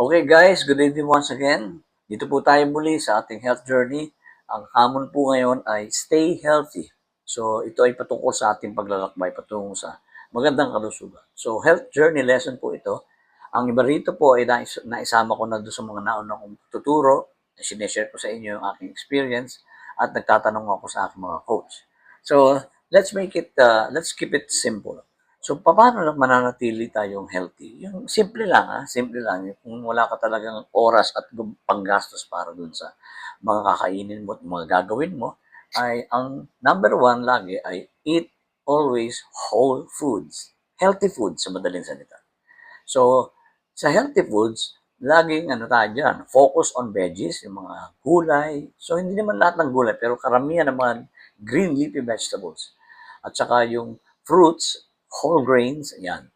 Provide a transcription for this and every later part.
Okay guys, good evening once again. Dito po tayo muli sa ating health journey. Ang hamon po ngayon ay stay healthy. So ito ay patungkol sa ating paglalakbay patungo sa magandang kalusugan. So health journey lesson po ito. Ang iba rito po ay naisama ko na doon sa mga nauna kong tuturo. Sineshare ko sa inyo yung aking experience at nagtatanong ako sa aking mga coach. So let's keep it simple. So, paano mananatili tayong healthy? Yung simple lang, simple lang. Yung kung wala ka talagang oras at panggastos para dun sa mga kakainin mo at mga gagawin mo, ay ang number one lagi ay eat always whole foods. Healthy foods sa madaling salita. So, sa healthy foods, laging tayo dyan, focus on veggies, yung mga gulay. So, hindi naman lahat ng gulay, pero karamihan ng mga green leafy vegetables. At saka yung fruits, whole grains, yan.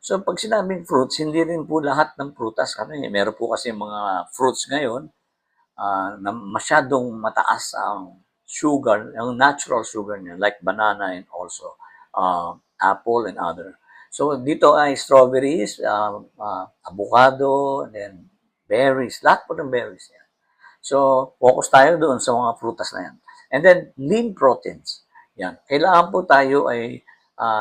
So, pag sinabing fruits, hindi rin po lahat ng prutas. Kasi meron po kasi mga fruits ngayon na masyadong mataas ang sugar, ang natural sugar niya, like banana and also apple and other. So, dito ay strawberries, avocado, and then berries, lahat po ng berries yan. So, focus tayo doon sa mga prutas na yan. And then, lean proteins. Yan. Kailangan po tayo ay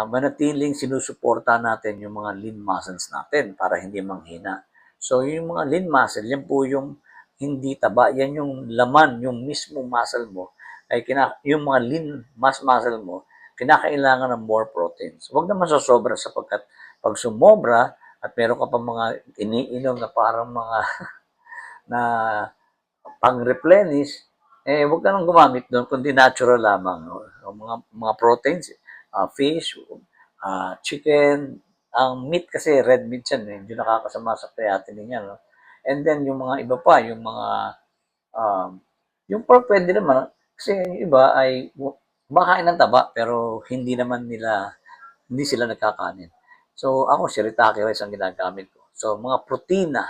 manatiling sinusuporta natin yung mga lean muscles natin para hindi manghina. So, yung mga lean muscle, yan po yung hindi taba. Yan yung laman, yung mismo muscle mo, ay yung mga lean muscle mo, kinakailangan ng more proteins. Huwag naman sa sobra sapagkat pag sumobra at meron ka pa mga iniinom na parang mga na pang-replenish, huwag ka nang gumamit doon, kundi natural lamang. No? Mga proteins, fish, chicken, ang meat kasi red meat yan, hindi nakakasama sa creatinine niya. No? And then yung mga iba pa, yung mga, um, yung pork pwede naman, kasi yung iba ay kumakain ng taba, pero hindi sila nagkakanin. So ako, shirataki rice ang ginagamit ko. So mga protina,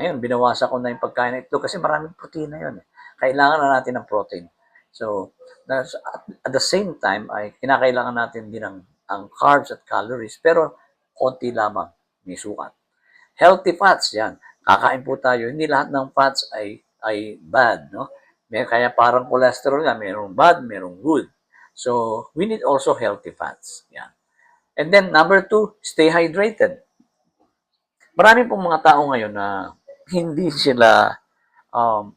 ngayon, binawasan ko na yung pagkain na ito kasi maraming protina yun. Kailangan na natin ng protein. So, at the same time, ay kinakailangan natin din ang carbs at calories, pero konti lamang, may sukat. Healthy fats, yan. Kakain po tayo. Hindi lahat ng fats ay bad, no? Kaya parang cholesterol nga, mayroong bad, mayroong good. So, we need also healthy fats. Yan. And then, number two, stay hydrated. Marami pong mga tao ngayon na hindi sila um,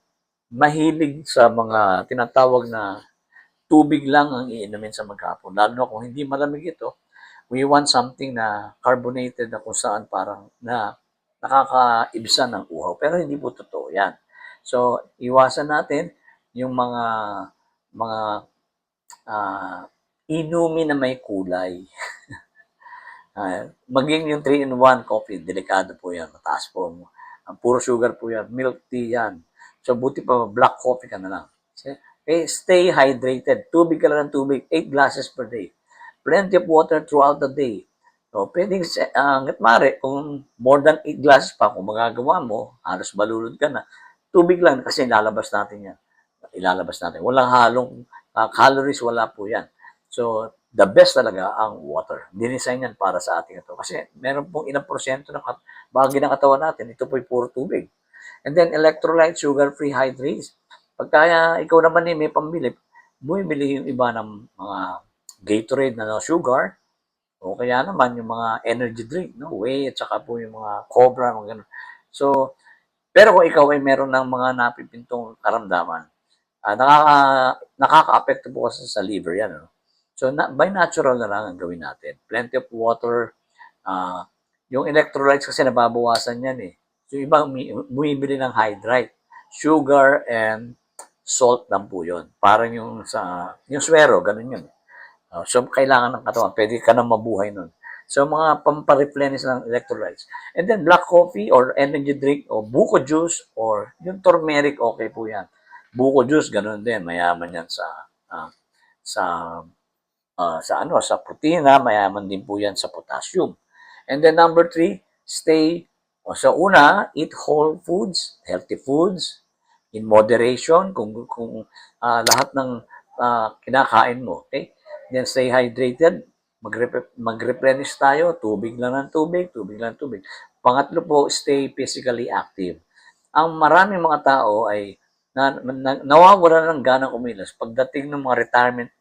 mahilig sa mga tinatawag na tubig lang ang iinumin sa maghapon. Lalo na kung hindi malamig ito, we want something na carbonated na kung saan parang na nakakaibsan ng uhaw. Pero hindi po totoo yan. So, iwasan natin yung mga inumin na may kulay. Maging yung 3-in-1 coffee, delikado po yan. Mataas po. Ang puro sugar po yan. Milk tea yan. So, buti pa black coffee ka na lang. Okay, stay hydrated. Tubig ka lang ng tubig. 8 glasses per day. Plenty of water throughout the day. So, pwedeng, mare, kung more than 8 glasses pa, kung magagawa mo, halos balulod ka na, tubig lang kasi ilalabas natin yan. Ilalabas natin. Walang halong calories, wala po yan. So, the best talaga ang water. Dinesign yan para sa ating ito. Kasi meron pong ilang porsyento ng bahagi ng katawan natin, ito po'y puro tubig. And then, electrolyte, sugar-free hydrates. Pagka ikaw naman may pambili, bumibili yung iba ng mga Gatorade na sugar, o kaya naman yung mga energy drink, no? Whey, at saka po yung mga Cobra, mga ganun. So, pero kung ikaw ay meron ng mga napipintong karamdaman, nakaka-apekto po kasi sa liver yan. No? So, by natural na lang ang gawin natin. Plenty of water. Yung electrolytes kasi nababawasan yan eh. So, iba bumibili ng hydrate. Sugar and salt lang po yun. Parang yung swero, ganun yun. So, kailangan ng katawan. Pwede ka na mabuhay nun. So, mga pampareplenish ng electrolytes. And then, black coffee or energy drink o buko juice or yung turmeric, okay po yan. Buko juice, ganun din. Mayaman yan sa sa protina, mayaman din po yan sa potassium. And then number 3, sa una, eat whole foods, healthy foods, in moderation, kung lahat ng kinakain mo. Okay? Then stay hydrated, mag-replenish tayo, tubig lang ng tubig, tubig lang ng tubig. Pangatlo po, stay physically active. Ang maraming mga tao ay nawawalan ng gana kumilos pagdating ng mga retirement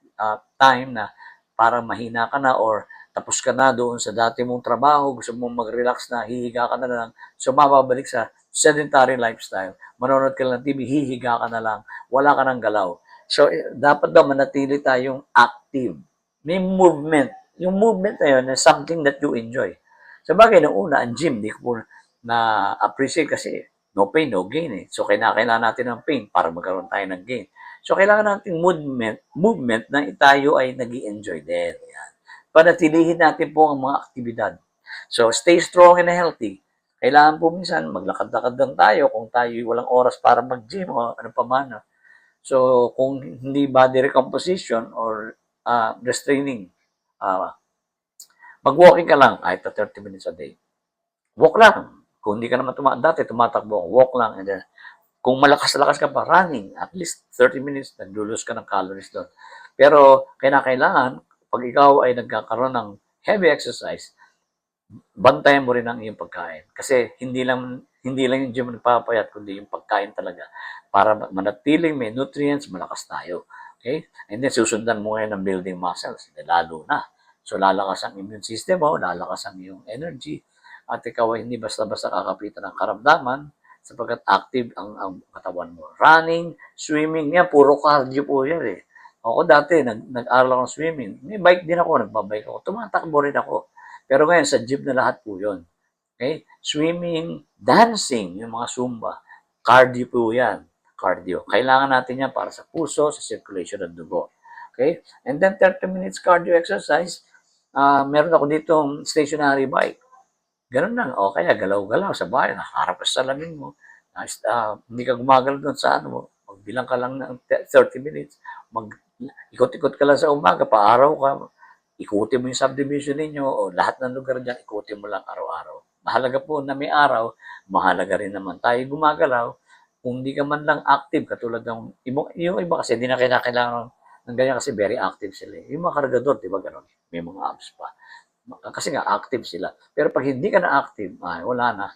time na parang mahina ka na or tapos ka na doon sa dati mong trabaho, gusto mong mag-relax na, hihiga ka na lang. So, mababalik sa sedentary lifestyle. Manonood ka lang ng TV, hihiga ka na lang, wala ka ng galaw. So, dapat daw manatili tayong active. May movement. Yung movement na yun is something that you enjoy. Sa bagay, nung una, ang gym, di ko po na-appreciate kasi no pain, no gain eh. So, kailangan natin ng pain para magkaroon tayo ng gain. So, kailangan natin movement na tayo ay nag enjoy din. Yan. Panatilihin natin po ang mga aktibidad. So, stay strong and healthy. Kailangan po minsan maglakad-lakad lang tayo kung tayo walang oras para mag-gym o ano pa man. So, kung hindi body recomposition or restraining, mag-walking ka lang kahit 30 minutes a day. Walk lang. Kung hindi ka naman dati tumatakbo, walk lang. And then, kung malakas-lakas ka pa, running, at least 30 minutes, naglulos ka ng calories doon. Pero, kailangan, pag ikaw ay nagkakaroon ng heavy exercise, bantayan mo rin ang iyong pagkain. Kasi, hindi lang yung gym nagpapayat, kundi yung pagkain talaga. Para manatiling may nutrients, malakas tayo. Okay? And then, susundan mo ngayon ng building muscles, lalo na. So, lalakas ang immune system mo, lalakas ang iyong energy, at ikaw ay hindi basta-basta kakapitan ng karamdaman sapagkat active ang katawan mo. Running, swimming, yan, puro cardio po yan eh. Ako dati, nag-aral ako ng swimming. May bike din ako, nagbabike ako. Tumatakbo rin ako. Pero ngayon, sa gym na lahat po yun. Okay? Swimming, dancing, yung mga zumba. Cardio po yan. Cardio. Kailangan natin yan para sa puso, sa circulation ng dugo. Okay? And then 30 minutes cardio exercise. Meron ako dito stationary bike. Ganun lang. O kaya galaw-galaw sa bahay, nakaharap sa salamin mo. Hindi ka gumagalaw doon sa ano mo. Magbilang ka lang ng 30 minutes. Ikot-ikot ka lang sa umaga, paaraw ka. Ikutin mo yung subdivision ninyo o lahat ng lugar dyan, ikutin mo lang araw-araw. Mahalaga po na may araw, mahalaga rin naman tayo gumagalaw. Kung hindi ka man lang active, katulad ng yung iba kasi hindi na kailangan ng ganyan kasi very active sila. Yung mga kargador, di ba ganun? May mga apps pa. Kasi nga active sila. Pero pag hindi ka na active, wala na.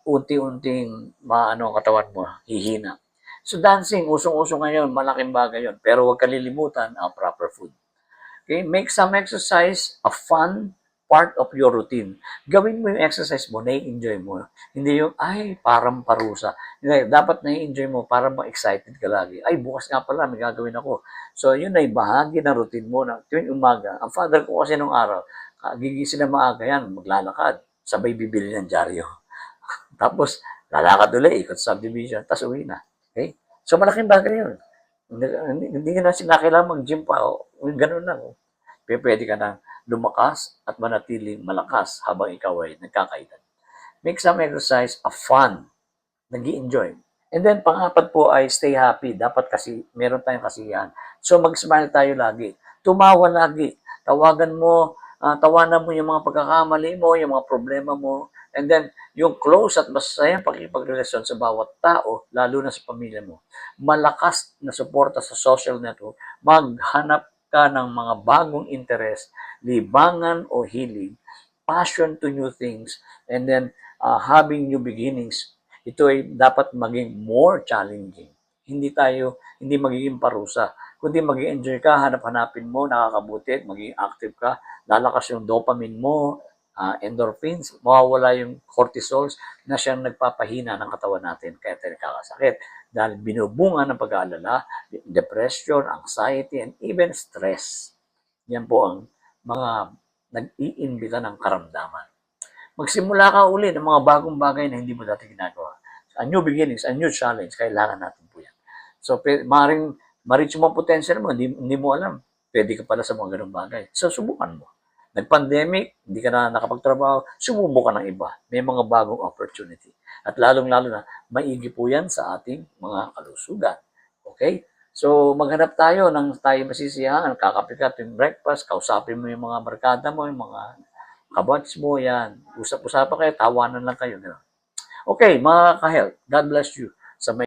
Unti-unting maano ang katawan mo, hihina. So dancing, usong-usong ngayon, malaking bagay yon. Pero huwag kalilimutan ang proper food. Okay? Make some exercise a fun part of your routine. Gawin mo yung exercise mo, nai-enjoy mo. Hindi yung, ay, parang parusa. Hindi, dapat nai-enjoy mo, parang excited ka lagi. Ay, bukas nga pala, may gagawin ako. So, yun ay bahagi ng routine mo na tuwing umaga. Ang father ko kasi nung araw, gigising na maaga yan, maglalakad. Sabay bibili ng dyaryo. Tapos, lalakad ulit, ikot sa subdivision, tapos uwi na. Okay? So, malaking bagay yun. Hindi na sila kailangan mag-gym pa. Ganun lang. Pwede ka na lumakas at manatiling malakas habang ikaw ay nagkakaedad. Make some exercise a fun. Nag-i-enjoy. And then, pang-apat po ay stay happy. Dapat kasi, meron tayong kasiyahan. So, mag-smile tayo lagi. Tumawa lagi. Tawanan mo yung mga pagkakamali mo, yung mga problema mo. And then, yung close at masayang pakipagrelasyon sa bawat tao, lalo na sa pamilya mo. Malakas na suporta sa social network. Maghanap ka ng mga bagong interest, libangan o hilig, passion to new things, and then having new beginnings. Ito ay dapat maging more challenging. Hindi magiging parusa. Kundi mag-enjoy ka, hanap-hanapin mo, nakakabuti, maging active ka, lalakas yung dopamine mo, endorphins, mawawala yung cortisols na siyang nagpapahina ng katawan natin kaya tayo nakakasakit. Dahil binubunga ng pag-aalala, depression, anxiety, and even stress. Yan po ang mga nag-iimbita ng karamdaman. Magsimula ka uli ng mga bagong bagay na hindi mo dati ginagawa. A new beginnings, a new challenge, kailangan natin po yan. So, maring ma-reach mo ang potential mo, hindi mo alam. Pwede ka pala sa mga ganung bagay. So, subukan mo. Nag-pandemic, hindi ka na nakapagtrabaho, sumubo ka ng iba. May mga bagong opportunity. At lalong-lalo na, maigi po yan sa ating mga kalusugan. Okay? So, maghanap tayo ng tayo masisiyahan. Kakape ka tuwing breakfast, kausapin mo yung mga barkada mo, yung mga kabats mo, yan. Usap-usapan kayo, tawanan lang kayo. Okay, mga ka-health, God bless you.